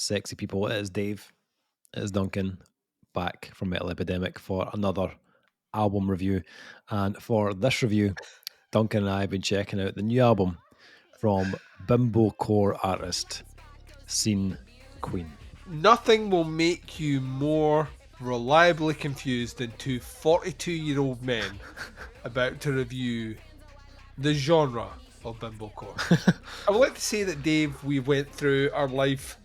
sexy people. It is Dave. It is Duncan, back from Metal Epidemic for another album review. And for this review, Duncan and I have been checking out the new album from Bimbocore artist Scene Queen. Nothing will make you more reliably confused than two 42-year-old men about to review the genre of Bimbocore. I would like to say that, Dave, we went through our life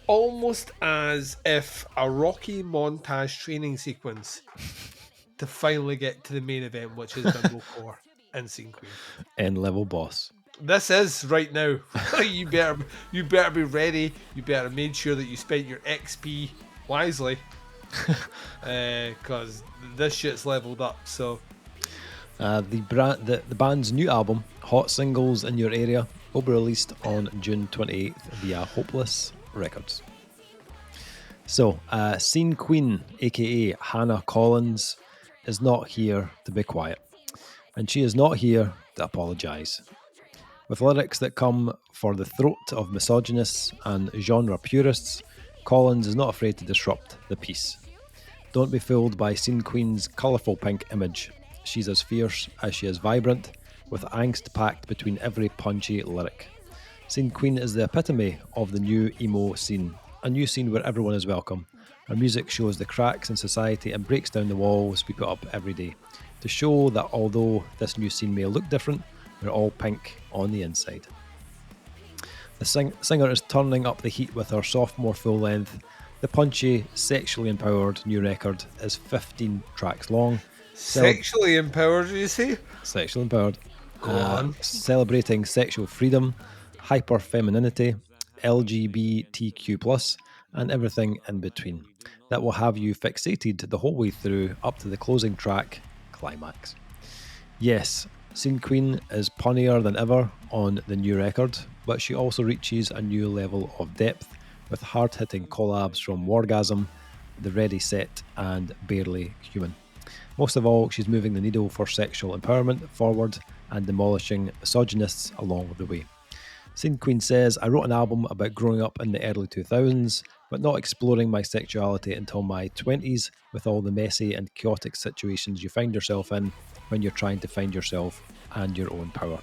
almost as if a Rocky montage training sequence to finally get to the main event, which is Bimbocore and Scene Queen. N-level boss. This is right now. you better be ready. You better make sure that you spent your XP wisely, because this shit's leveled up. So the band's new album, Hot Singles in Your Area, will be released on June 28th via Hopeless Records. So, Scene Queen, aka Hannah Collins, is not here to be quiet, and she is not here to apologise. With lyrics that come for the throat of misogynists and genre purists, Collins is not afraid to disrupt the peace. Don't be fooled by Scene Queen's colourful pink image. She's as fierce as she is vibrant, with angst packed between every punchy lyric. Scene Queen is the epitome of the new emo scene, a new scene where everyone is welcome. Her music shows the cracks in society and breaks down the walls we put up every day, to show that although this new scene may look different, we're all pink on the inside. The singer is turning up the heat with her sophomore full length. The punchy, sexually empowered new record is 15 tracks long. Sexually empowered, you say? Sexually empowered. Go on. Celebrating sexual freedom, hyper femininity, LGBTQ+, and everything in between. That will have you fixated the whole way through up to the closing track, Climax. Yes, Scene Queen is punnier than ever on the new record, but she also reaches a new level of depth with hard-hitting collabs from WARGASM, The Ready Set, and Barely Human. Most of all, she's moving the needle for sexual empowerment forward and demolishing misogynists along the way. Scene Queen says, I wrote an album about growing up in the early 2000s, but not exploring my sexuality until my 20s with all the messy and chaotic situations you find yourself in when you're trying to find yourself and your own power.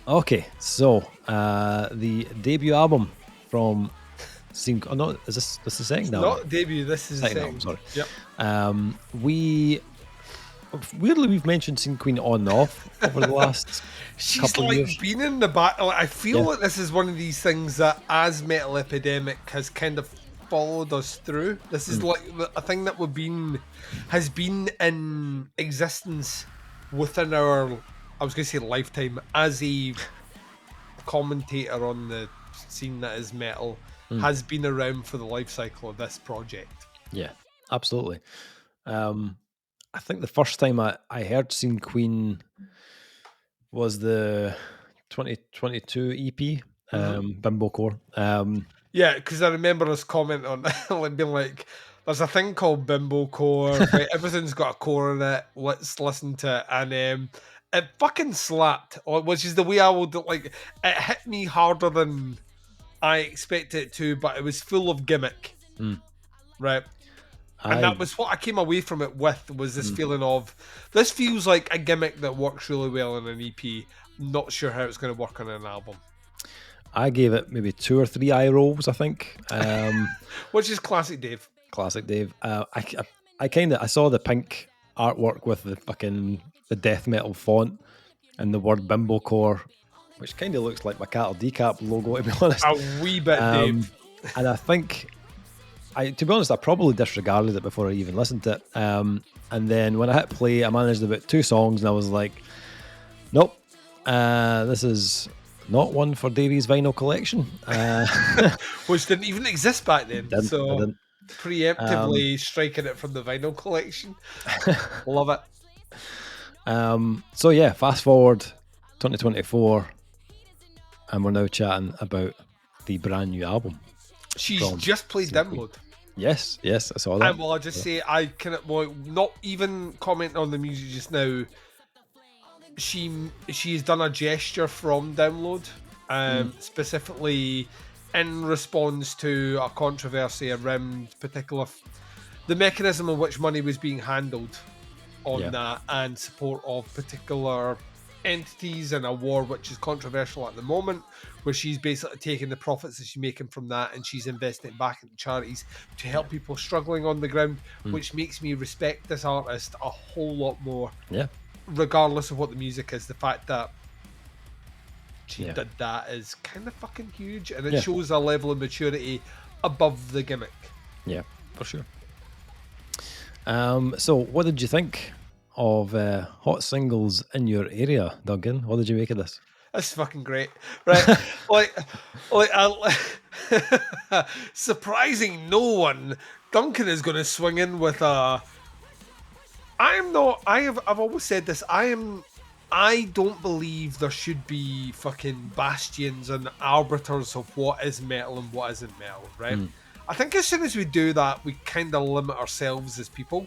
Okay, so the debut album from Scene... Oh no, is this the second album? Not debut, this is the second album, sorry. Yep. Weirdly, we've mentioned Scene Queen on and off over the last She's couple of like years. been in the back. Like, I feel Yeah. like this is one of these things that, as Metal Epidemic has kind of followed us through. This is like a thing that has been in existence within our, I was going to say lifetime, as a commentator on the scene that is metal, has been around for the life cycle of this project. Yeah, absolutely. I think the first time I heard Scene Queen was the 2022 EP, Bimbocore. Yeah, because I remember us comment on like being like, there's a thing called Bimbocore, right? Everything's got a core in it, let's listen to it. And it fucking slapped, which is the way I would, like, it hit me harder than I expected it to, but it was full of gimmick, right? And that was what I came away from it with, was this feeling of, this feels like a gimmick that works really well in an EP. Not sure how it's going to work on an album. I gave it maybe 2 or 3 eye rolls, I think. Which is classic Dave. Classic Dave. I saw the pink artwork with the death metal font and the word Bimbocore, which kind of looks like my Cattle Decap logo, to be honest. A wee bit, Dave. And I think, to be honest, I probably disregarded it before I even listened to it. And then when I hit play, I managed about 2 songs, and I was like, nope, this is not one for Davey's vinyl collection. Which didn't even exist back then. I So didn't. preemptively striking it from the vinyl collection. Love it. So yeah, fast forward 2024, and we're now chatting about the brand new album. She's just played Download. Yes, I saw that. And well, I'll just say, I cannot, well, not even comment on the music just now. She's done a gesture from Download, specifically in response to a controversy around the mechanism in which money was being handled on that, and support of particular entities in a war which is controversial at the moment, where she's basically taking the profits that she's making from that and she's investing it back into charities to help people struggling on the ground, which makes me respect this artist a whole lot more. Regardless of what the music is, the fact that she did that is kind of fucking huge, and it shows a level of maturity above the gimmick. Yeah, for sure. So what did you think of hot singles in your area, Duncan? What did you make of this? That's fucking great, right? Surprising no one, Duncan is going to swing in with a. I've always said this. I don't believe there should be fucking bastions and arbiters of what is metal and what isn't metal, right? I think as soon as we do that, we kind of limit ourselves as people.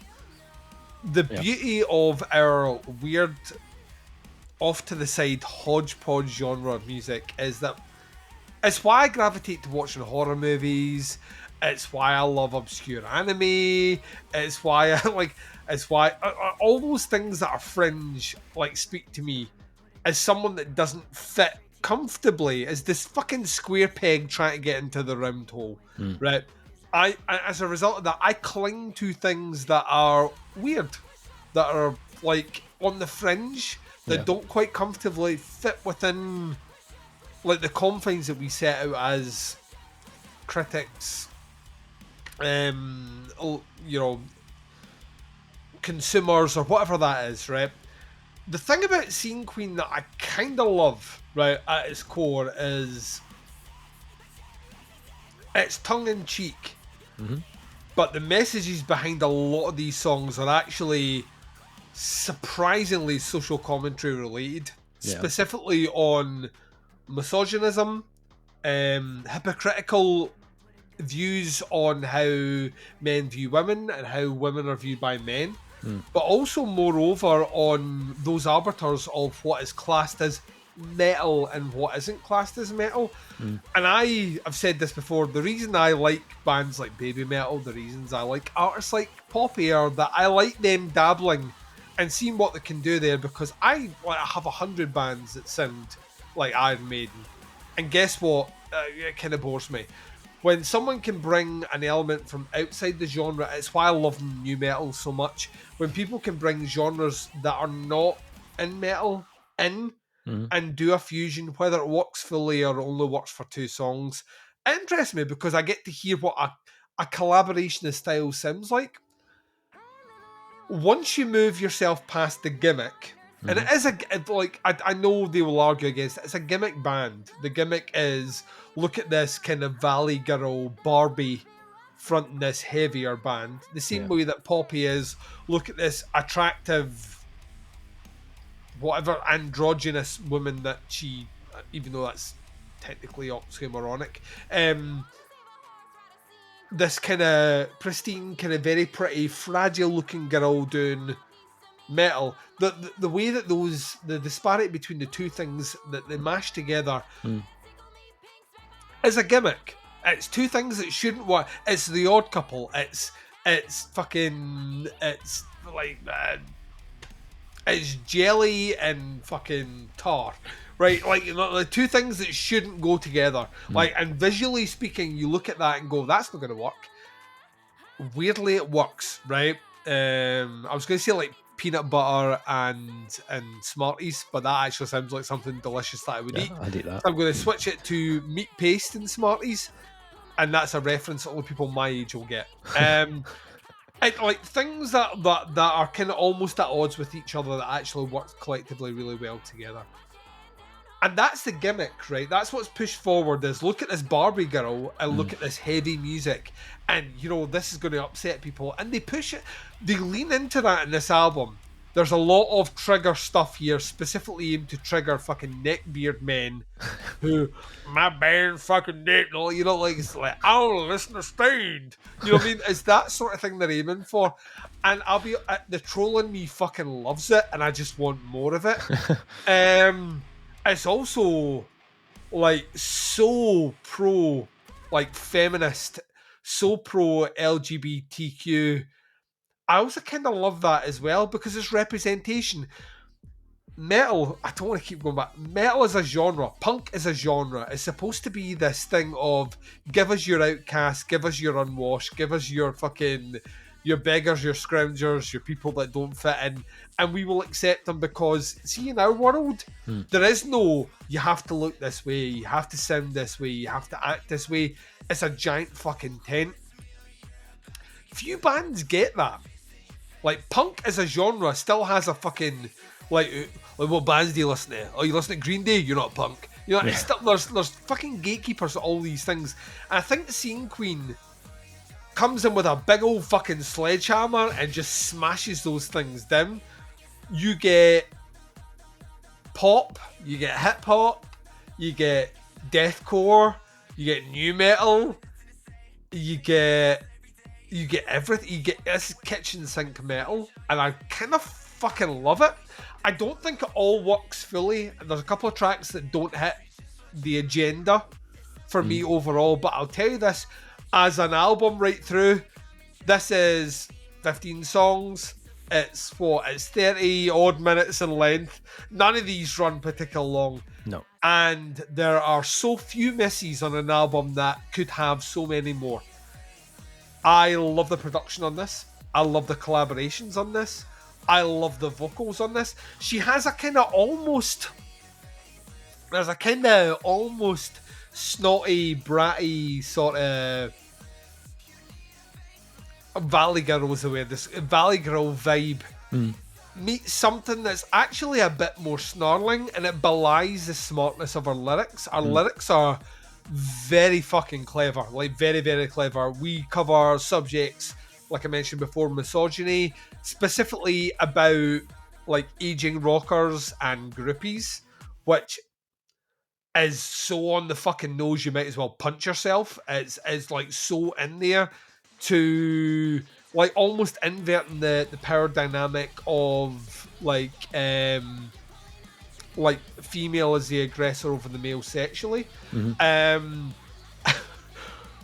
The beauty of our weird, off to the side, hodgepodge genre of music is that it's why I gravitate to watching horror movies. It's why I love obscure anime. It's why all those things that are fringe speak to me as someone that doesn't fit comfortably as this fucking square peg trying to get into the round hole, right? I as a result of that, I cling to things that are weird, that are on the fringe, that don't quite comfortably fit within the confines that we set out as critics, consumers, or whatever that is, right? The thing about Scene Queen that I kind of love, right, at its core is it's tongue-in-cheek, but the messages behind a lot of these songs are actually surprisingly social commentary related, specifically on misogynism, hypocritical views on how men view women and how women are viewed by men, but also moreover on those arbiters of what is classed as metal and what isn't classed as metal. And I've said this before, the reason I like bands like Baby Metal, the reasons I like artists like Poppy, are that I like them dabbling and seeing what they can do there, because I have 100 bands that sound like Iron Maiden, and guess what, it kind of bores me when someone can bring an element from outside the genre. It's why I love new metal so much. When people can bring genres that are not in metal in and do a fusion, whether it works fully or only works for 2 songs, it interests me because I get to hear what a collaboration of styles sounds like. Once you move yourself past the gimmick, and it is I know they will argue against it, it's a gimmick band. The gimmick is, look at this kind of Valley Girl Barbie fronting this heavier band. The same way that Poppy is, look at this attractive, whatever, androgynous woman that she, even though that's technically oxymoronic, this kind of pristine, kind of very pretty, fragile looking girl doing metal. The way that the disparity between the two things that they mash together is a gimmick. It's two things that shouldn't work. It's the Odd Couple. It's it's jelly and fucking tar, right? The two things that shouldn't go together. And visually speaking, you look at that and go, that's not going to work. Weirdly, it works, right? I was going to say peanut butter and Smarties, but that actually sounds like something delicious that I would eat. I'd eat that. So I'm going to switch it to meat paste and Smarties, and that's a reference that only people my age will get. Things that are kind of almost at odds with each other that actually work collectively really well together. And that's the gimmick, right? That's what's pushed forward, is look at this Barbie girl and look at this heavy music, and this is going to upset people, and they push it, they lean into that in this album. There's a lot of trigger stuff here, specifically aimed to trigger fucking neckbeard men who, my band fucking neck, it's like, I don't listen to Stained. You know what I mean? It's that sort of thing they're aiming for. And I'll be, the troll in me fucking loves it, and I just want more of it. It's also so pro like feminist, so pro LGBTQ. I also kind of love that as well because it's representation. Metal, I don't want to keep going back. Metal is a genre. Punk is a genre. It's supposed to be this thing of give us your outcasts, give us your unwashed, give us your fucking your beggars, your scroungers, your people that don't fit in, and we will accept them because see in our world, there is no you have to look this way, you have to sound this way, you have to act this way. It's a giant fucking tent. Few bands get that. Like punk as a genre still has a fucking like what bands do you listen to? Oh, you listen to Green Day? You're not punk. You know, it's still, there's fucking gatekeepers at all these things. And I think the Scene Queen comes in with a big old fucking sledgehammer and just smashes those things down. You get pop, you get hip hop, you get deathcore, you get new metal, you get everything. You get this kitchen sink metal, and I kind of fucking love it. I don't think it all works fully. There's a couple of tracks that don't hit the agenda for me overall, but I'll tell you this, as an album right through, this is 15 songs. It's 30 odd minutes in length. None of these run particularly long. No. And there are so few misses on an album that could have so many more. I love the production on this. I love the collaborations on this. I love the vocals on this. She has a kind of almost... There's a kind of almost snotty, bratty sort of... Valley Girl is the way this... Valley Girl vibe. Meets something that's actually a bit more snarling, and it belies the smartness of her lyrics. Our lyrics are very fucking clever, like very, very clever. We cover subjects, like I mentioned before, misogyny, specifically about like aging rockers and groupies, which is so on the fucking nose you might as well punch yourself. It's like so in there to like almost inverting the power dynamic of like female as the aggressor over the male sexually.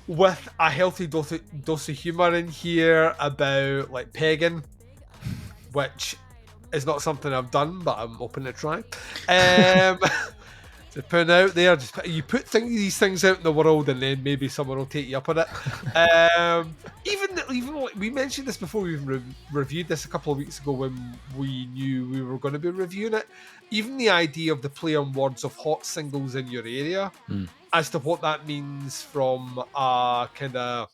With a healthy dose of humour in here about like pegging, which is not something I've done, but I'm open to try. To put out there, you put these things out in the world, and then maybe someone will take you up on it. Even like we mentioned this before, we even reviewed this a couple of weeks ago when we knew we were going to be reviewing it. Even the idea of the play on words of hot singles in your area, as to what that means from a kind of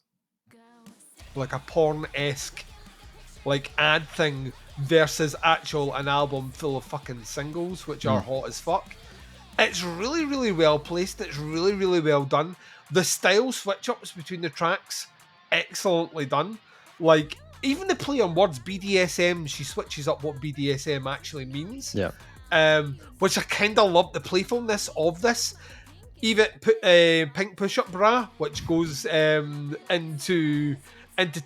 like a porn-esque like ad thing versus actual an album full of fucking singles which are hot as fuck. It's really, really well placed. It's really, really well done. The style switch-ups between the tracks, excellently done. Like, even the play on words, BDSM, she switches up what BDSM actually means. Yeah. Which I kind of love the playfulness of this. Even Pink Push-Up Bra, which goes into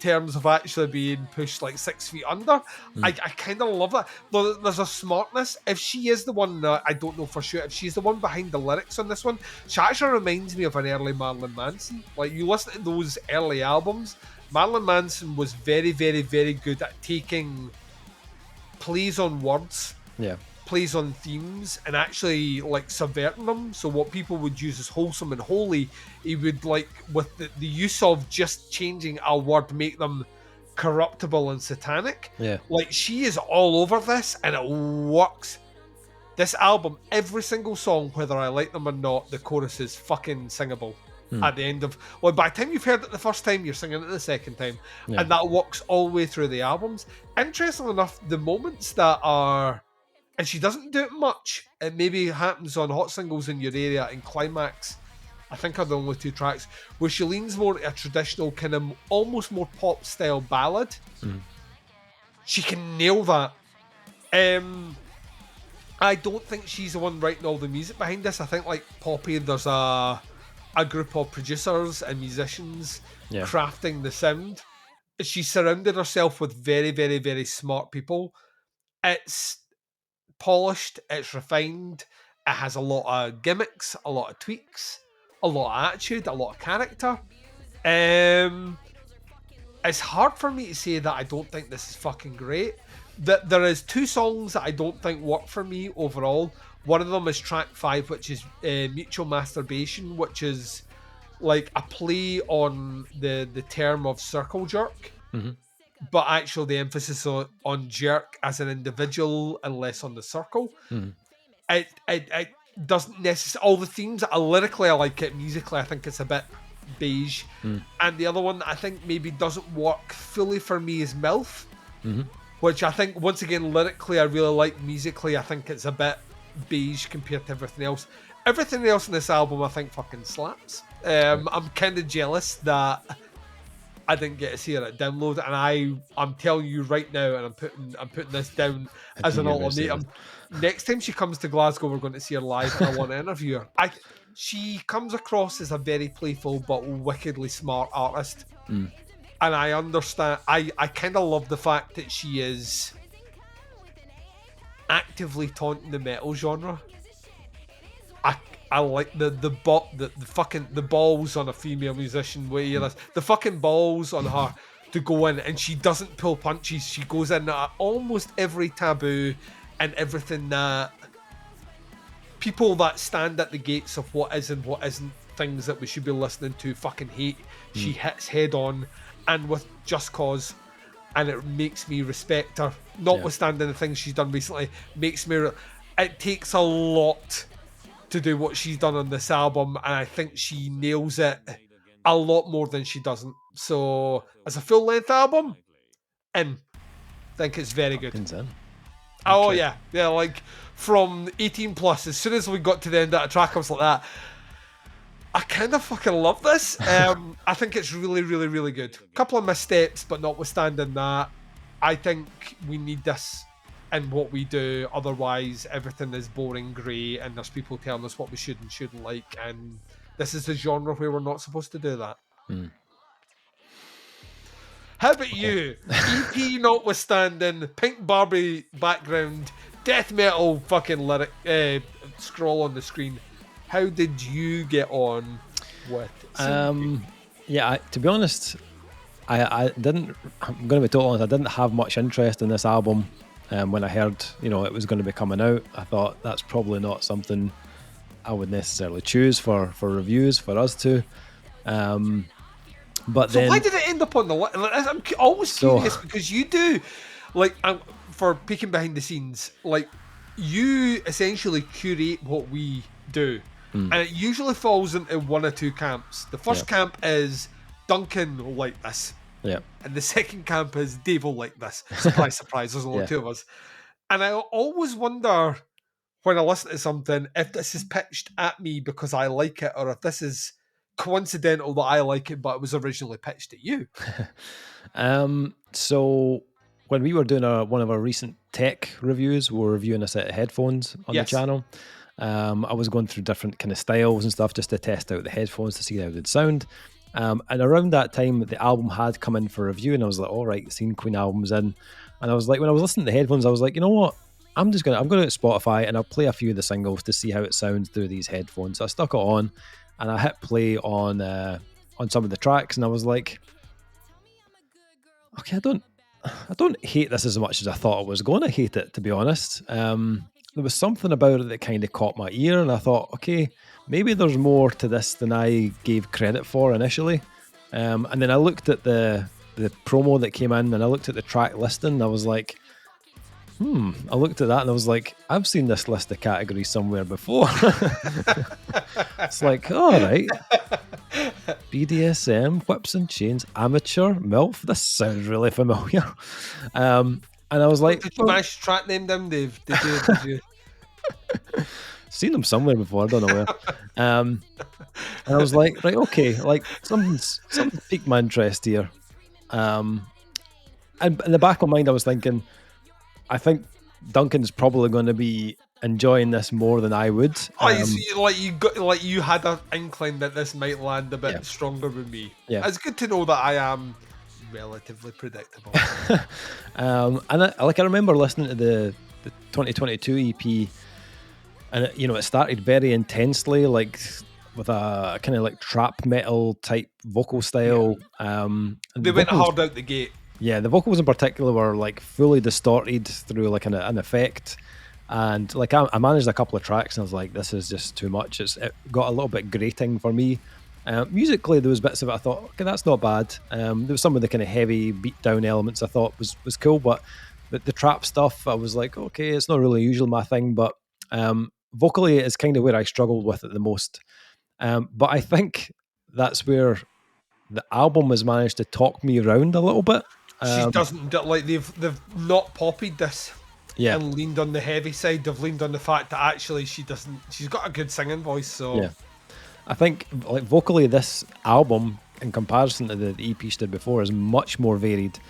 terms of actually being pushed like 6 feet under. I kind of love that. There's a smartness. If she is the one, I don't know for sure, if she's the one behind the lyrics on this one, she actually reminds me of an early Marilyn Manson. Like, you listen to those early albums, Marilyn Manson was very, very, very good at taking plays on words. Yeah. Plays on themes and actually like subverting them. So what people would use as wholesome and holy, he would like with the use of just changing a word make them corruptible and satanic. Yeah. Like she is all over this and it works. This album, every single song, whether I like them or not, the chorus is fucking singable. At the end of by the time you've heard it the first time, you're singing it the second time. Yeah. And that works all the way through the albums. Interestingly enough, the moments that are and she doesn't do it much. It maybe happens on Hot Singles in Your Area and Climax, I think are the only two tracks, where she leans more to a traditional kind of almost more pop style ballad. She can nail that. I don't think she's the one writing all the music behind this. I think like Poppy, there's a group of producers and musicians crafting the sound. She surrounded herself with very, very, very smart people. It's polished, it's refined, it has a lot of gimmicks, a lot of tweaks, a lot of attitude, a lot of character. It's hard for me to say that I don't think this is fucking great. That there is 2 songs that I don't think work for me overall. One of them is track 5, which is Mutual Masturbation, which is like a play on the term of circle jerk, but actually the emphasis on jerk as an individual and less on the circle. It doesn't necessarily, all the themes, lyrically I like it, musically I think it's a bit beige. And the other one that I think maybe doesn't work fully for me is MILF, which I think, once again, lyrically I really like, musically I think it's a bit beige compared to everything else. Everything else in this album I think fucking slaps. I'm kind of jealous that I didn't get to see her at Download, and I'm telling you right now, and I'm putting this down as an ultimatum. Next time she comes to Glasgow, we're going to see her live, and I want to interview her. She comes across as a very playful but wickedly smart artist, and I understand. I kind of love the fact that she is actively taunting the metal genre. I like the fucking the balls on a female musician. Where you the fucking balls on her to go in, and she doesn't pull punches. She goes in at almost every taboo and everything that people that stand at the gates of what is and what isn't things that we should be listening to fucking hate. She hits head on, and with just cause, and it makes me respect her. Notwithstanding the things she's done recently, makes me. It takes a lot to do what she's done on this album, and I think she nails it a lot more than she doesn't. So, as a full-length album, I think it's very good. Oh yeah, like from 18 plus. As soon as we got to the end of the track, I was like that. I kind of fucking love this. I think it's really, really, really good. Couple of missteps, but notwithstanding that, I think we need this in what we do. Otherwise, everything is boring, grey, and there's people telling us what we should and shouldn't like. And this is the genre where we're not supposed to do that. How about you? EP notwithstanding, Pink Barbie background, death metal fucking lyric scroll on the screen. How did you get on with to be honest, I didn't. I'm going to be totally honest. I didn't have much interest in this album when I heard, it was going to be coming out. I thought that's probably not something I would necessarily choose for reviews for us to. But so then, why did it end up on the list? I'm always curious because you do, like, for peeking behind the scenes, like, you essentially curate what we do. And it usually falls into one or two camps. The first camp is Duncan will like this. Yeah. And the second camp is Dave will like this. Surprise, surprise, there's only two of us. And I always wonder when I listen to something if this is pitched at me because I like it, or if this is coincidental that I like it, but it was originally pitched at you. So when we were doing one of our recent tech reviews, we were reviewing a set of headphones on the channel. I was going through different kind of styles and stuff just to test out the headphones to see how they'd sound. And around that time, the album had come in for review, and I was like, all right, the Scene Queen album's in. And I was like, when I was listening to the headphones, I was like, you know what? I'm going to Spotify and I'll play a few of the singles to see how it sounds through these headphones. So I stuck it on and I hit play on some of the tracks, and I was like, okay, I don't hate this as much as I thought I was going to hate it, to be honest. There was something about it that kind of caught my ear, and I thought, okay, maybe there's more to this than I gave credit for initially. And then I looked at the promo that came in, and I looked at the track listing, and I was like, I looked at that and I was like, I've seen this list of categories somewhere before. It's like, all right. BDSM, whips and chains, amateur, MILF. This sounds really familiar. And I was like, did you manage to track them down, Dave? Did you? Seen them somewhere before, I don't know where. And I was like, right, okay, like something piqued my interest here. And in the back of my mind, I was thinking, I think Duncan's probably going to be enjoying this more than I would. You had an inkling that this might land a bit stronger with me. Yeah, it's good to know that I am relatively predictable. And I remember listening to the 2022 EP, and it started very intensely, like with a kind of like trap metal type vocal style. And They the went vocals, hard out the gate. yeah, the vocals in particular were like fully distorted through like an effect. And like I managed a couple of tracks and I was like, this is just too much. It got a little bit grating for me. Musically, there was bits of it I thought, okay, that's not bad. There was some of the kind of heavy beat down elements I thought was cool, but the trap stuff, I was like, okay, it's not really usually my thing. But vocally, it's kind of where I struggled with it the most. But I think that's where the album has managed to talk me around a little bit. She doesn't like they've not poppied this. Yeah. And leaned on the heavy side. They've leaned on the fact that actually she's got a good singing voice. So Yeah. I think like vocally this album in comparison to the EP she did before is much more varied.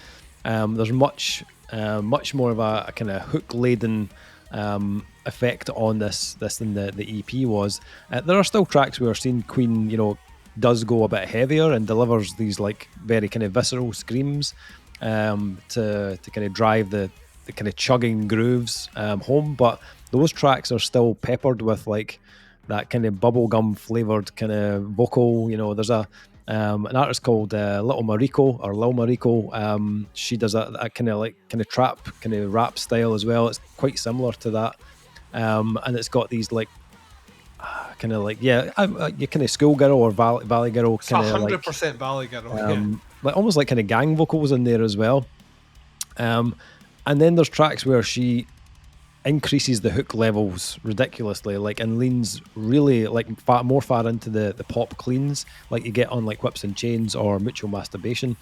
There's much more of a kind of hook laden effect on this than the EP was. There are still tracks where seeing Queen, does go a bit heavier and delivers these like very kind of visceral screams to kind of drive the kind of chugging grooves home, but those tracks are still peppered with like that kind of bubblegum flavored kind of vocal. There's an artist called Little Mariko or Lil Mariko. She does a kind of trap kind of rap style as well. It's quite similar to that, and it's got these like kind of like you kind of schoolgirl or valley girl kind of 100% valley girl, like almost like kind of gang vocals in there as well. And then there's tracks where she increases the hook levels ridiculously, like, and leans really like more far into the pop cleans, like you get on like Whips and Chains or Mutual Masturbation.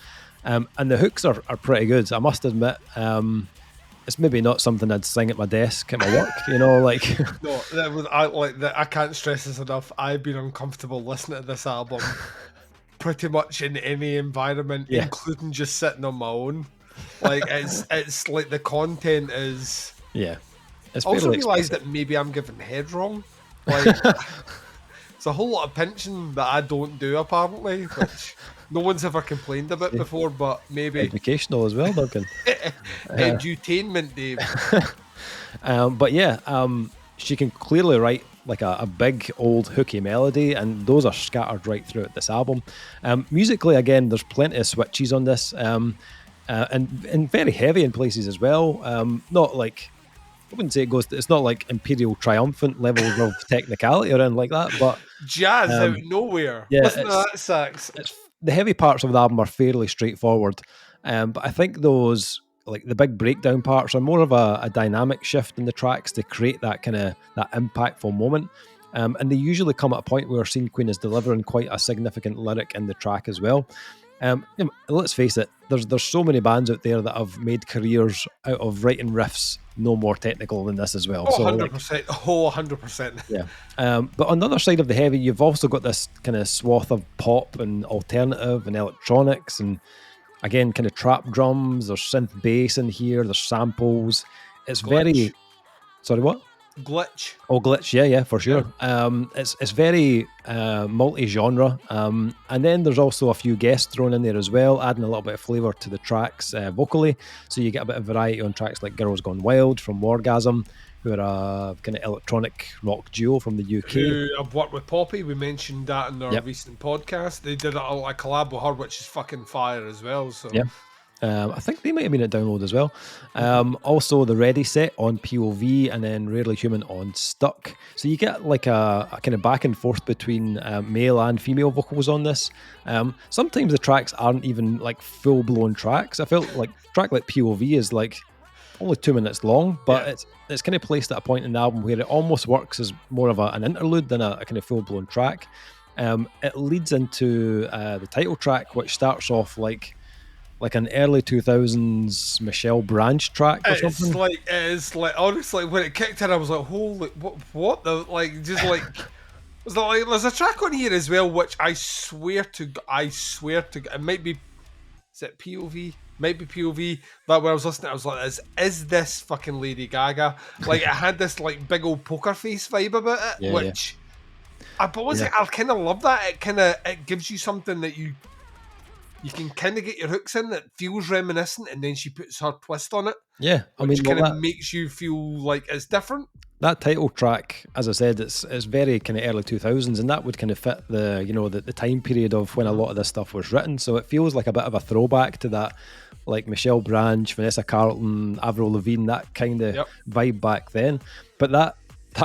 And the hooks are pretty good, I must admit. It's maybe not something I'd sing at my desk at my work, like. No, I can't stress this enough. I've been uncomfortable listening to this album pretty much in any environment, including just sitting on my own. Like it's like the content is. Yeah. I also realised that maybe I'm giving head wrong. Like it's a whole lot of pinching that I don't do apparently, which no one's ever complained about before, but maybe educational as well, Duncan. Edutainment, Dave. But yeah, she can clearly write like a big old hooky melody, and those are scattered right throughout this album. Musically, again, there's plenty of switches on this, and very heavy in places as well. Not like, I wouldn't say it's not like Imperial Triumphant levels of technicality or anything like that, but jazz out of nowhere. Yeah, listen to that sax. The heavy parts of the album are fairly straightforward, but I think those, like the big breakdown parts, are more of a dynamic shift in the tracks to create that kind of that impactful moment. And they usually come at a point where Scene Queen is delivering quite a significant lyric in the track as well. Let's face it, there's so many bands out there that have made careers out of writing riffs no more technical than this as well. 100%. 100%. Yeah. But on the other side of the heavy, you've also got this kind of swath of pop and alternative and electronics, and again, kind of trap drums. There's synth bass in here. There's samples. It's very. Sorry, what? Glitch. Oh, glitch. Yeah, for sure. It's very multi-genre. And then there's also a few guests thrown in there as well, adding a little bit of flavour to the tracks vocally. So you get a bit of variety on tracks like Girls Gone Wild from WARGASM, who are a kind of electronic rock duo from the UK. Who I've worked with Poppy. We mentioned that in our recent podcast. They did a collab with her, which is fucking fire as well. So yeah. I think they might have been at Download as well. Also, the Ready set on POV, and then Rarely Human on Stuck. So you get like a kind of back and forth between male and female vocals on this. Sometimes the tracks aren't even like full-blown tracks. I felt like a track like POV is like only 2 minutes long, but it's kind of placed at a point in the album where it almost works as more of an interlude than a kind of full-blown track. It leads into the title track, which starts off like an early 2000s Michelle Branch track or something. It's like honestly, when it kicked in, I was like, holy, what the, like, just like, was like, there's a track on here as well, which I swear to, it might be, is it POV? Might be POV. But when I was listening, I was like, is this fucking Lady Gaga? Like, it had this like big old poker face vibe about it, which I kind of love that. It gives you something that you can kind of get your hooks in that feels reminiscent, and then she puts her twist on it. Yeah, which kind of makes you feel like it's different. that title track, as I said, it's very kind of early 2000s, and that would kind of fit the time period of when a lot of this stuff was written. So it feels like a bit of a throwback to that, like Michelle Branch, Vanessa Carlton, Avril Lavigne, that kind of vibe back then. But that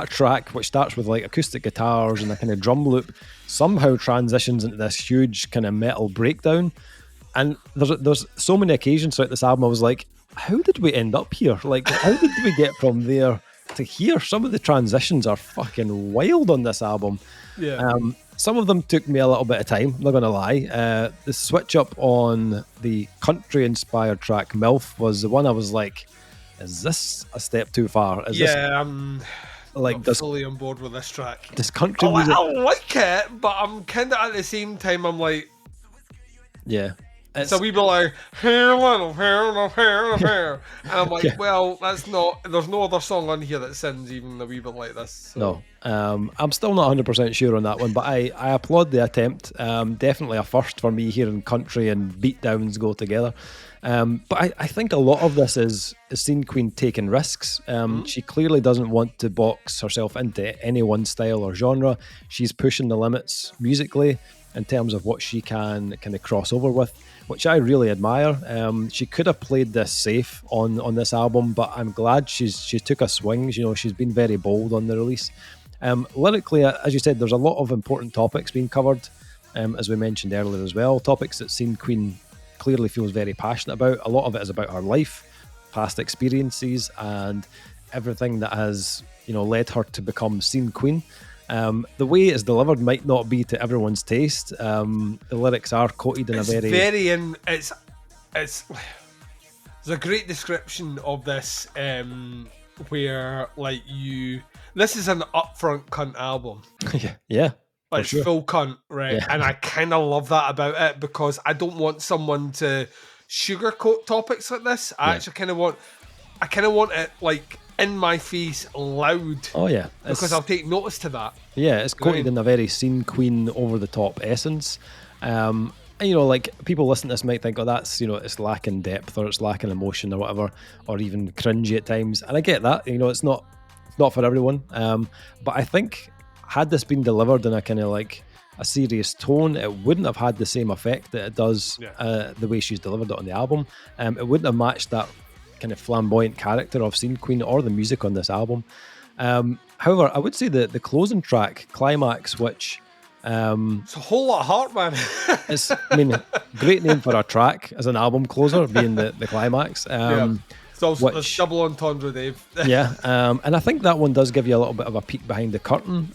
track, which starts with like acoustic guitars and a kind of drum loop, somehow transitions into this huge kind of metal breakdown. And there's so many occasions throughout this album I was like, how did we end up here? Like, how did we get from there to here? Some of the transitions are fucking wild on this album. Yeah. Some of them took me a little bit of time, I'm not going to lie. The switch up on the country-inspired track MILF was the one I was like, is this a step too far? I'm fully on board with this track. This country music... I like it, but I'm kind of at the same time, I'm like... Yeah. So we be like, hair, little hair, little hair, little hair. And I'm like, well, that's not, there's no other song on here that sounds even a wee bit like this. So. No. I'm still not 100% sure on that one, but I applaud the attempt. Definitely a first for me hearing country and beatdowns go together. But I think a lot of this is Scene Queen taking risks. She clearly doesn't want to box herself into any one style or genre. She's pushing the limits musically in terms of what she can kind of cross over with, which I really admire. She could have played this safe on this album, but I'm glad she took a swing. You know, she's been very bold on the release. Lyrically, as you said, there's a lot of important topics being covered, as we mentioned earlier as well. Topics that Scene Queen clearly feels very passionate about. A lot of it is about her life, past experiences, and everything that has, led her to become Scene Queen. The way it's delivered might not be to everyone's taste. The lyrics are quoted in it's there's a great description of this, where like this is an upfront cunt album. yeah. Like sure. Full cunt, right? Yeah. And I kind of love that about it, because I don't want someone to sugarcoat topics like this. I kind of want it like in my face, loud. Oh yeah, because I'll take notice to that. Yeah, it's quoted in a very Scene Queen, over the top essence. And like people listening to this might think, oh, that's it's lacking depth, or it's lacking emotion, or whatever, or even cringy at times. And I get that. It's not for everyone. But I think had this been delivered in a kind of like a serious tone, it wouldn't have had the same effect that it does the way she's delivered it on the album. It wouldn't have matched that kind of flamboyant character of Scene Queen or the music on this album. However, I would say that the closing track, Climax, which it's a whole lot of heart, man. Great name for a track as an album closer, being the climax. So it's double entendre, Dave. And I think that one does give you a little bit of a peek behind the curtain,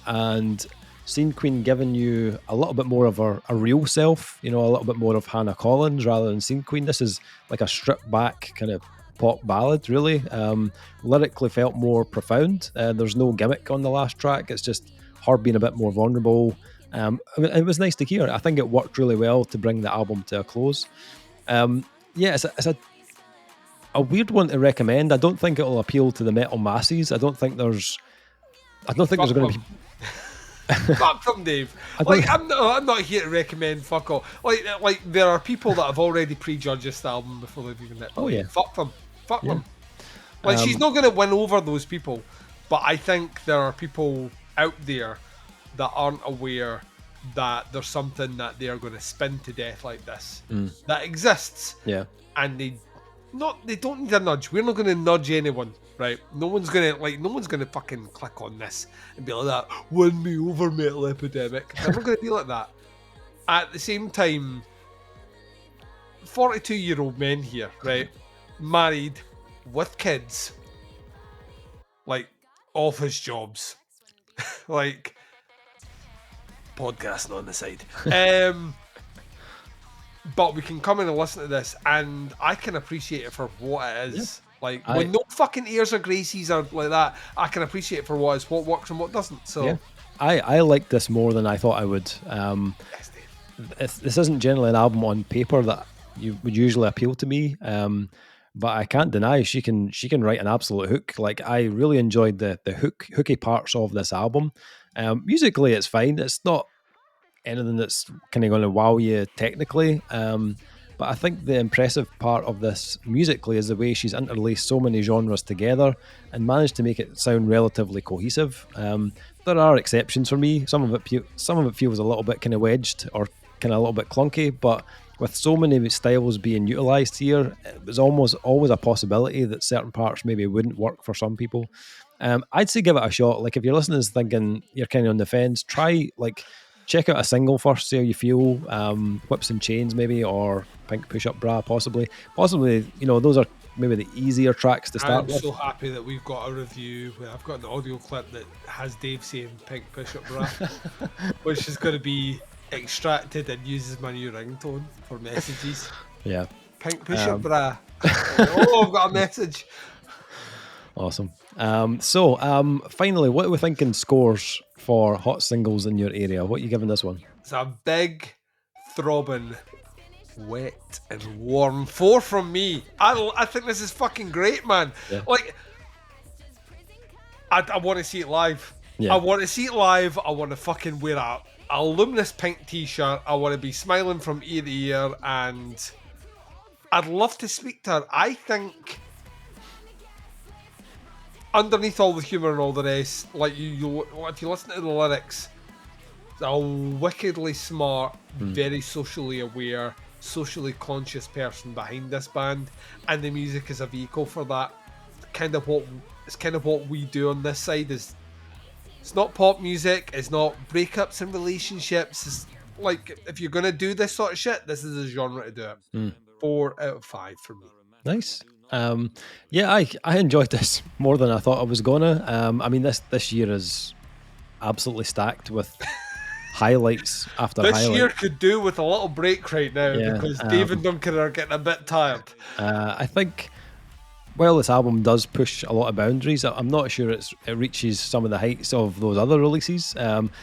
and Scene Queen giving you a little bit more of a real self, a little bit more of Hannah Collins rather than Scene Queen. This is like a stripped back kind of pop ballad, really. Lyrically felt more profound. There's no gimmick on the last track. It's just her being a bit more vulnerable. It was nice to hear. I think it worked really well to bring the album to a close. It's a weird one to recommend. I don't think it'll appeal to the metal masses. I don't think there's going to be... Fuck them, Dave. I'm not here to recommend fuck all. Like there are people that have already prejudged this album before they've even hit. Oh yeah. Fuck them. Like she's not going to win over those people, but I think there are people out there that aren't aware that there's something that they're going to spin to death like this that exists. Yeah. And they don't need a nudge. We're not going to nudge anyone, right? No one's gonna fucking click on this and be like that. Win me over, Metal Epidemic. They're not going to be like that. At the same time, 42-year-old men here, right? Married, with kids, like office jobs, like podcasting on the side. But we can come in and listen to this, and I can appreciate it for what it is. Yeah. When no fucking airs or gracies are like that, I can appreciate it for what is, what works and what doesn't. So yeah. I liked this more than I thought I would. Yes, Dave. This isn't generally an album on paper that would usually appeal to me, but I can't deny she can write an absolute hook. Like, I really enjoyed the hooky parts of this album. Musically, it's fine. It's not anything that's kind of going to wow you technically, But I think the impressive part of this musically is the way she's interlaced so many genres together and managed to make it sound relatively cohesive. There are exceptions for me. Some of it feels a little bit kind of wedged or kind of a little bit clunky, but with so many styles being utilised here, it was almost always a possibility that certain parts maybe wouldn't work for some people. I'd say give it a shot. Like if you're listening and thinking you're kind of on the fence, try like check out a single first, see how you feel. Whips and Chains maybe, or Pink Push-Up Bra possibly. Those are maybe the easier tracks to start I'm with. so happy that we've got a review where I've got an audio clip that has Dave saying Pink Push-Up Bra, which is going to be extracted and used as my new ringtone for messages. Yeah. Pink Push-Up Bra. Oh, I've got a message. Awesome. Finally, what are we thinking scores for hot singles in your area? What are you giving this one? It's a big, throbbing, wet and warm 4 from me. I think this is fucking great, man. Yeah. Like, I want to see it live. Yeah. I want to see it live. I want to fucking wear a luminous pink t-shirt. I want to be smiling from ear to ear, and I'd love to speak to her. I think underneath all the humour and all the rest, like you if you listen to the lyrics, a wickedly smart, very socially aware, socially conscious person behind this band, and the music is a vehicle for that. It's kind of what we do on this side. It's not pop music, it's not breakups and relationships. It's like, if you're gonna do this sort of shit, this is a genre to do it. 4 out of 5 for me. Nice. I enjoyed this more than I thought I was gonna. I mean, this year is absolutely stacked with highlights after This highlight. year could do with a little break right now, because Dave and Duncan are getting a bit tired. I think, while this album does push a lot of boundaries, I'm not sure it reaches some of the heights of those other releases.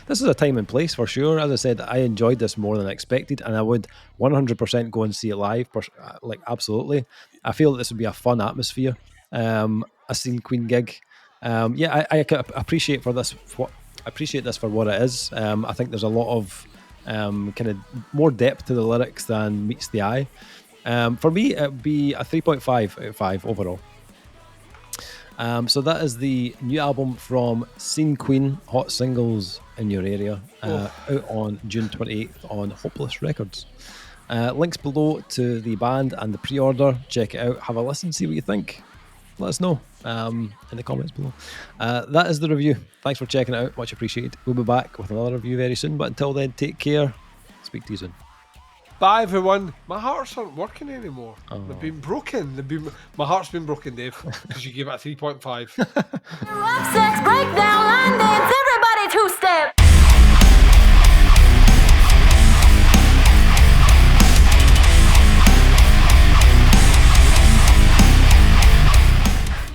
This is a time and place for sure. As I said, I enjoyed this more than I expected, and I would 100% go and see it live. Like, absolutely. I feel that this would be a fun atmosphere, a Scene Queen gig. I appreciate this for what it is. I think there's a lot of kind of more depth to the lyrics than meets the eye. For me, it would be a 3.5 out of 5 overall. So that is the new album from Scene Queen, Hot Singles in Your Area, out on June 28th on Hopeless Records. Links below to the band and the pre-order. Check it out, have a listen, see what you think. Let us know in the comments below. That is the review. Thanks for checking it out, much appreciated. We'll be back with another review very soon, but until then, take care. Speak to you soon. Bye everyone. My hearts aren't working anymore. They've been broken. My heart's been broken, Dave, because you gave it a 3.5. Rough sex breakdown, line dance, everybody two-step.